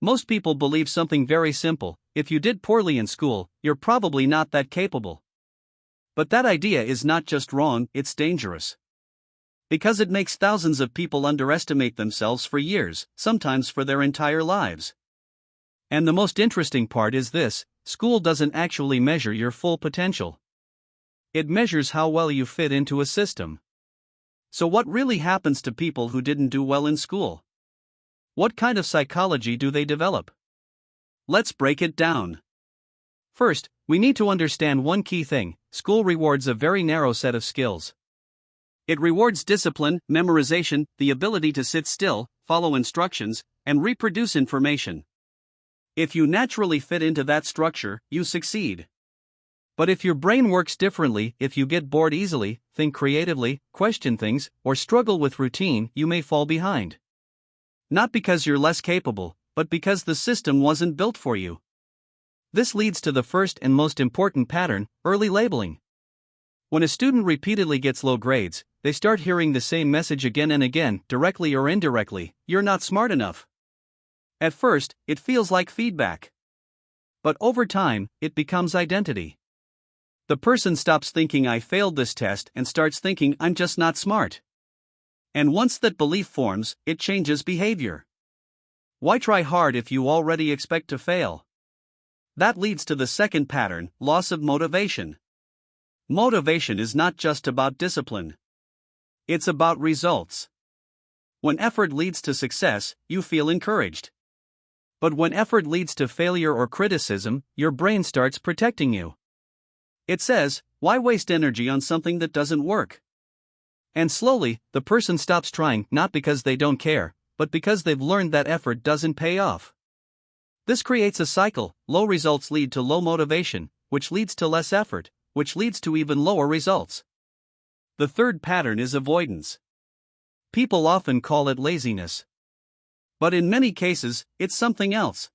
Most people believe something very simple: if you did poorly in school, you're probably not that capable. But that idea is not just wrong, it's dangerous. Because it makes thousands of people underestimate themselves for years, sometimes for their entire lives. And the most interesting part is this: school doesn't actually measure your full potential. It measures how well you fit into a system. So what really happens to people who didn't do well in school? What kind of psychology do they develop? Let's break it down. First, we need to understand one key thing: school rewards a very narrow set of skills. It rewards discipline, memorization, the ability to sit still, follow instructions, and reproduce information. If you naturally fit into that structure, you succeed. But if your brain works differently, if you get bored easily, think creatively, question things, or struggle with routine, you may fall behind. Not because you're less capable, but because the system wasn't built for you. This leads to the first and most important pattern: early labeling. When a student repeatedly gets low grades, they start hearing the same message again and again, directly or indirectly: you're not smart enough. At first, it feels like feedback. But over time, it becomes identity. The person stops thinking "I failed this test" and starts thinking "I'm just not smart." And once that belief forms, it changes behavior. Why try hard if you already expect to fail? That leads to the second pattern: loss of motivation. Motivation is not just about discipline. It's about results. When effort leads to success, you feel encouraged. But when effort leads to failure or criticism, your brain starts protecting you. It says, why waste energy on something that doesn't work? And slowly, the person stops trying, not because they don't care, but because they've learned that effort doesn't pay off. This creates a cycle: low results lead to low motivation, which leads to less effort, which leads to even lower results. The third pattern is avoidance. People often call it laziness. But in many cases, it's something else.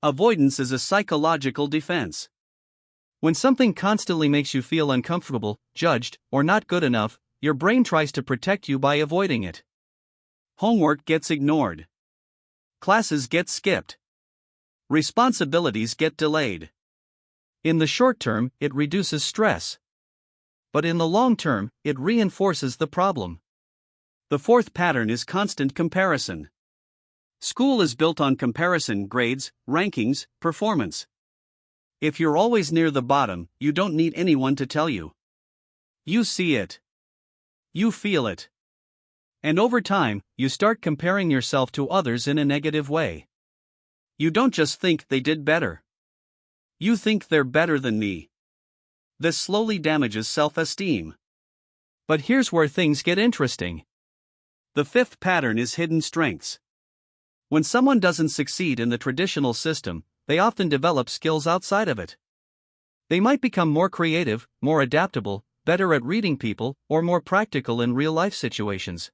Avoidance is a psychological defense. When something constantly makes you feel uncomfortable, judged, or not good enough, your brain tries to protect you by avoiding it. Homework gets ignored. Classes get skipped. Responsibilities get delayed. In the short term, it reduces stress. But in the long term, it reinforces the problem. The fourth pattern is constant comparison. School is built on comparison: grades, rankings, performance. If you're always near the bottom, you don't need anyone to tell you. You see it. You feel it. And over time, you start comparing yourself to others in a negative way. You don't just think they did better. You think they're better than me. This slowly damages self-esteem. But here's where things get interesting. The fifth pattern is hidden strengths. When someone doesn't succeed in the traditional system, they often develop skills outside of it. They might become more creative, more adaptable, better at reading people, or more practical in real-life situations.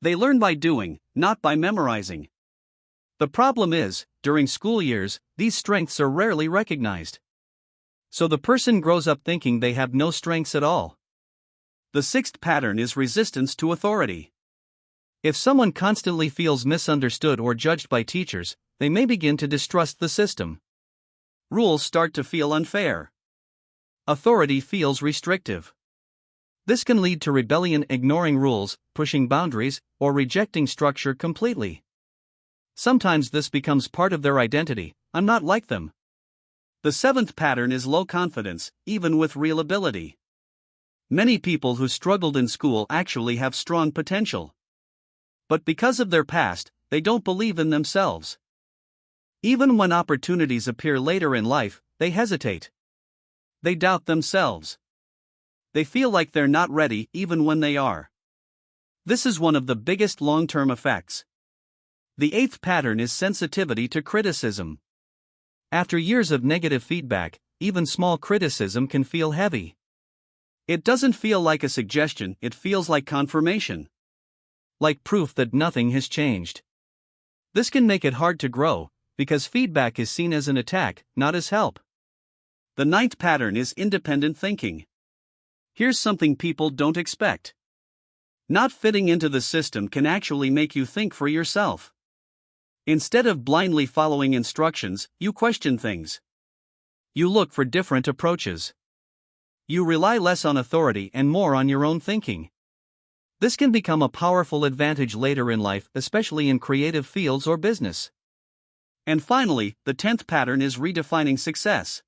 They learn by doing, not by memorizing. The problem is, during school years, these strengths are rarely recognized. So the person grows up thinking they have no strengths at all. The sixth pattern is resistance to authority. If someone constantly feels misunderstood or judged by teachers, they may begin to distrust the system. Rules start to feel unfair. Authority feels restrictive. This can lead to rebellion, ignoring rules, pushing boundaries, or rejecting structure completely. Sometimes this becomes part of their identity: I'm not like them. The seventh pattern is low confidence, even with real ability. Many people who struggled in school actually have strong potential. But because of their past, they don't believe in themselves. Even when opportunities appear later in life, they hesitate. They doubt themselves. They feel like they're not ready even when they are. This is one of the biggest long-term effects. The eighth pattern is sensitivity to criticism. After years of negative feedback, even small criticism can feel heavy. It doesn't feel like a suggestion, it feels like confirmation. Like proof that nothing has changed. This can make it hard to grow, because feedback is seen as an attack, not as help. The ninth pattern is independent thinking. Here's something people don't expect. Not fitting into the system can actually make you think for yourself. Instead of blindly following instructions, you question things. You look for different approaches. You rely less on authority and more on your own thinking. This can become a powerful advantage later in life, especially in creative fields or business. And finally, the 10th pattern is redefining success.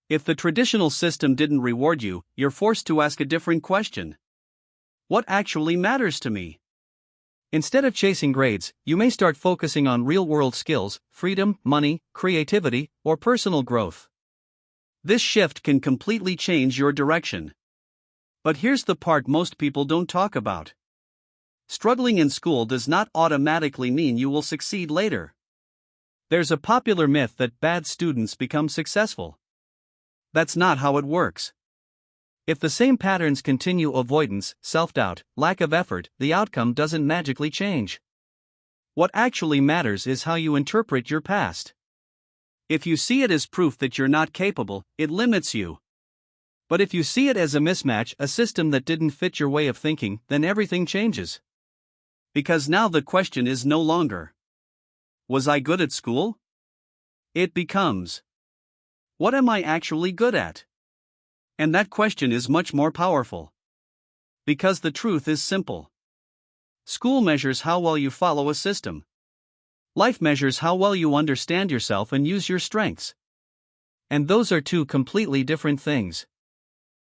If the traditional system didn't reward you, you're forced to ask a different question. What actually matters to me? Instead of chasing grades, you may start focusing on real-world skills, freedom, money, creativity, or personal growth. This shift can completely change your direction. But here's the part most people don't talk about. Struggling in school does not automatically mean you will succeed later. There's a popular myth that bad students become successful. That's not how it works. If the same patterns continue, avoidance, self-doubt, lack of effort, the outcome doesn't magically change. What actually matters is how you interpret your past. If you see it as proof that you're not capable, it limits you. But if you see it as a mismatch, a system that didn't fit your way of thinking, then everything changes. Because now the question is no longer, was I good at school? It becomes, what am I actually good at? And that question is much more powerful. Because the truth is simple. School measures how well you follow a system. Life measures how well you understand yourself and use your strengths. And those are two completely different things.